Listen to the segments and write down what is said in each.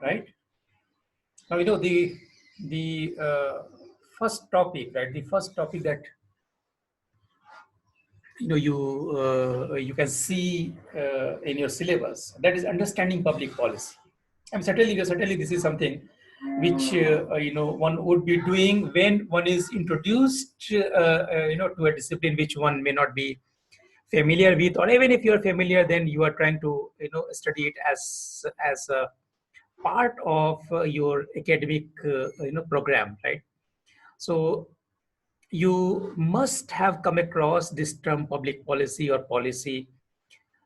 right? Now, the first topic, right? The first topic that you can see in your syllabus, that is understanding public policy. And certainly this is something which one would be doing when one is introduced to a discipline which one may not be familiar with, or even if you are familiar, then you are trying to study it as a part of your academic program, right? So you must have come across this term public policy or policy.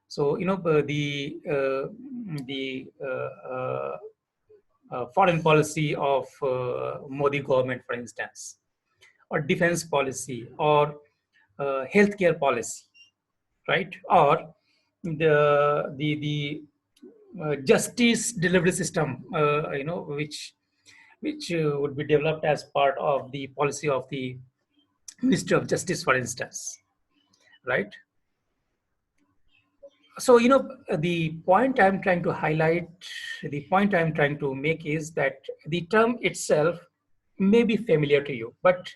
So the foreign policy of Modi government, for instance, or defense policy, or healthcare policy, right? Or the justice delivery system, which would be developed as part of the policy of the Ministry of Justice, for instance, right? So the point I'm trying to highlight, the point I'm trying to make is that the term itself may be familiar to you, but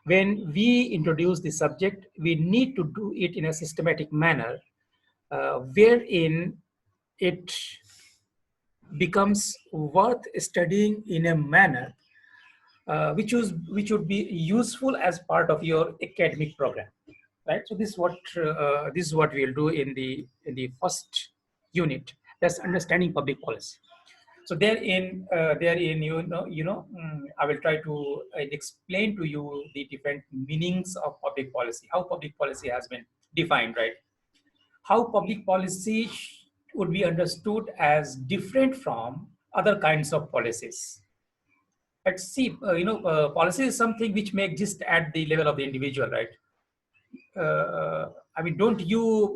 when we introduce the subject, we need to do it in a systematic manner, wherein it becomes worth studying in a manner which would be useful as part of your academic program, right? So this is what we'll do in the first unit. That's understanding public policy. So therein I will try to explain to you the different meanings of public policy, how public policy has been defined, right? How public policy would be understood as different from other kinds of policies. Let's see, policy is something which may exist at the level of the individual, right? I mean, don't you,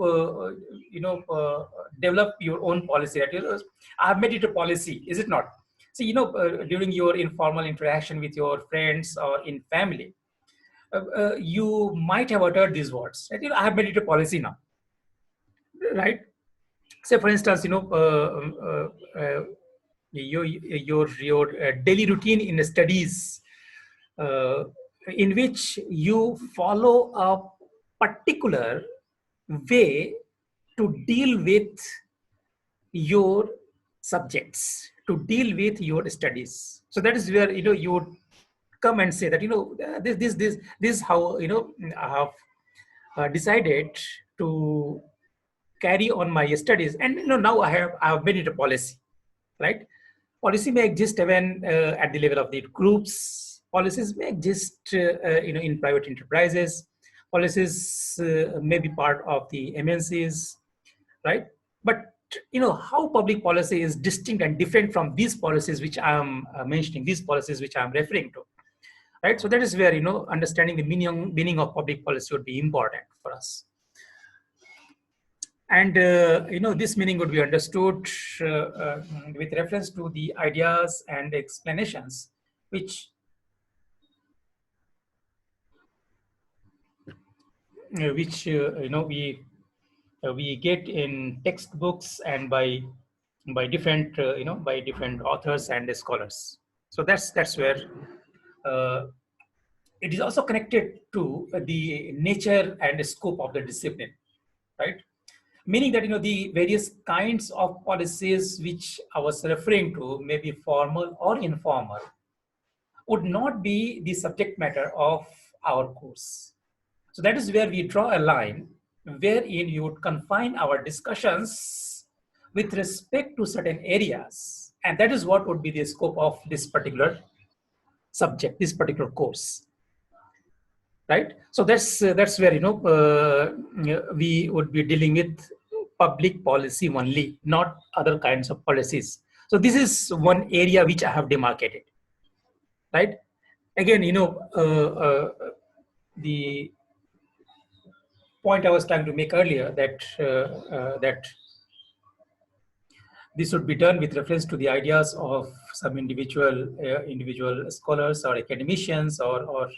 develop your own policy? Right? I have made it a policy, is it not? So, during your informal interaction with your friends or in family, you might have uttered these words. Right? I have made it a policy now, right? Say, for instance, your daily routine in studies, uh, in which you follow a particular way to deal with your subjects, to deal with your studies. So that is where you would come and say that this is how I have decided to carry on my studies, and now I have made it a policy, right? Policy may exist even at the level of the groups. Policies may exist in private enterprises. Policies may be part of the MNCs, right? But how public policy is distinct and different from these policies which I am mentioning, these policies which I am referring to, right? So that is where understanding the meaning of public policy would be important for us. And this meaning would be understood with reference to the ideas and explanations which we get in textbooks and by different authors and scholars. So that's where it is also connected to the nature and scope of the discipline, right? Meaning that the various kinds of policies which I was referring to, may be formal or informal, would not be the subject matter of our course. So that is where we draw a line wherein you would confine our discussions with respect to certain areas, and that is what would be the scope of this particular subject, this particular course, right? So that's where we would be dealing with public policy only, not other kinds of policies. So this is one area which I have demarcated, right? Again, the point I was trying to make earlier, that this would be done with reference to the ideas of some individual scholars or academicians or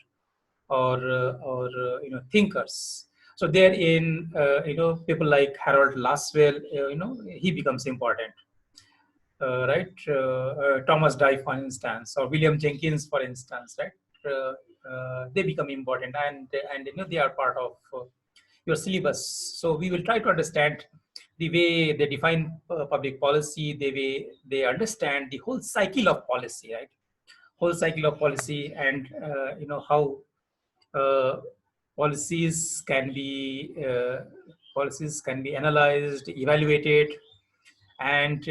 thinkers. So therein, people like Harold Laswell, he becomes important. right? Thomas Dye, for instance, or William Jenkins, for instance, right? They become important, and they are part of your syllabus. So we will try to understand the way they define public policy, the way they understand the whole cycle of policy, right? Whole cycle of policy, and how uh, policies can be analyzed, evaluated, and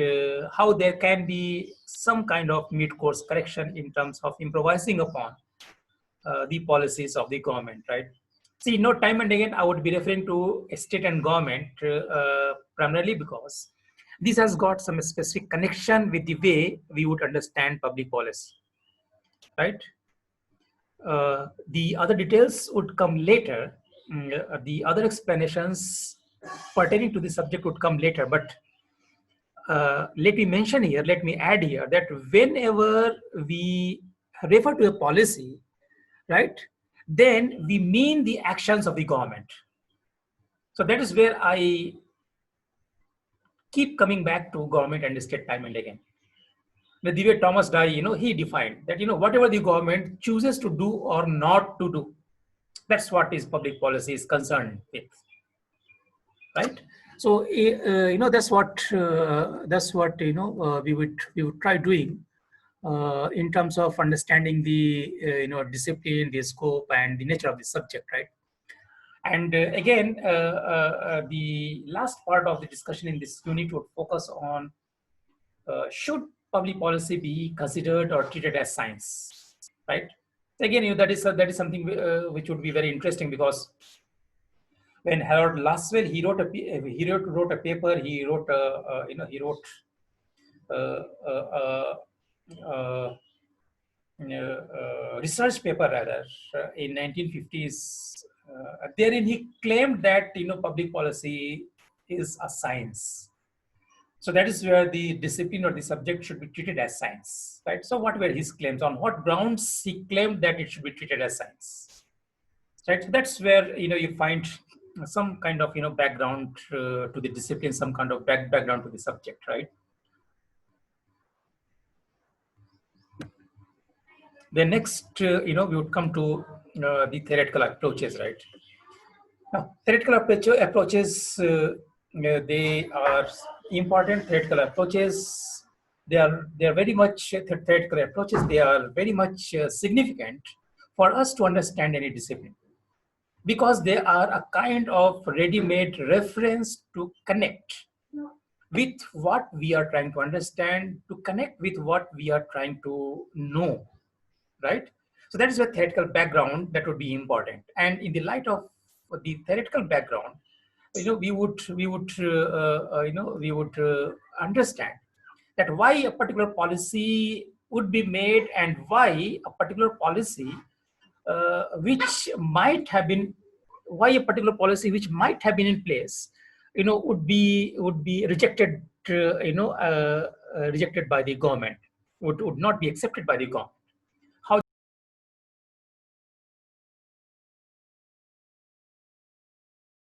how there can be some kind of mid-course correction in terms of improvising upon the policies of the government, right? See, time and again, I would be referring to state and government primarily because this has got some specific connection with the way we would understand public policy, right? The other details would come later. The other explanations pertaining to the subject would come later, but let me add here that whenever we refer to a policy, right, then we mean the actions of the government. So that is where I keep coming back to government and state time and again. The way Thomas Dye, he defined that, whatever the government chooses to do or not to do, that's what is public policy is concerned with, right? So, that's what we would try doing in terms of understanding the discipline, the scope, and the nature of the subject, right? And again, the last part of the discussion in this unit would focus on should public policy be considered or treated as science, right? Again, that is something which would be very interesting because when Harold Laswell he wrote a paper, he wrote research paper rather in 1950s. Therein he claimed that public policy is a science. So that is where the discipline or the subject should be treated as science, right? So what were his claims? On what grounds he claimed that it should be treated as science, right? So that's where you find some kind of background to the discipline, some kind of background to the subject, right? Then next, we would come to the theoretical approaches, right? Now, theoretical approaches, they are important. Theoretical approaches, they are very much theoretical approaches. They are very much significant for us to understand any discipline because they are a kind of ready-made reference to connect with what we are trying to understand, to connect with what we are trying to know, right? So that is a theoretical background that would be important. And in the light of the theoretical background, we would understand that why a particular policy would be made and why a particular policy why a particular policy which might have been in place, would be rejected, rejected by the government, would not be accepted by the government.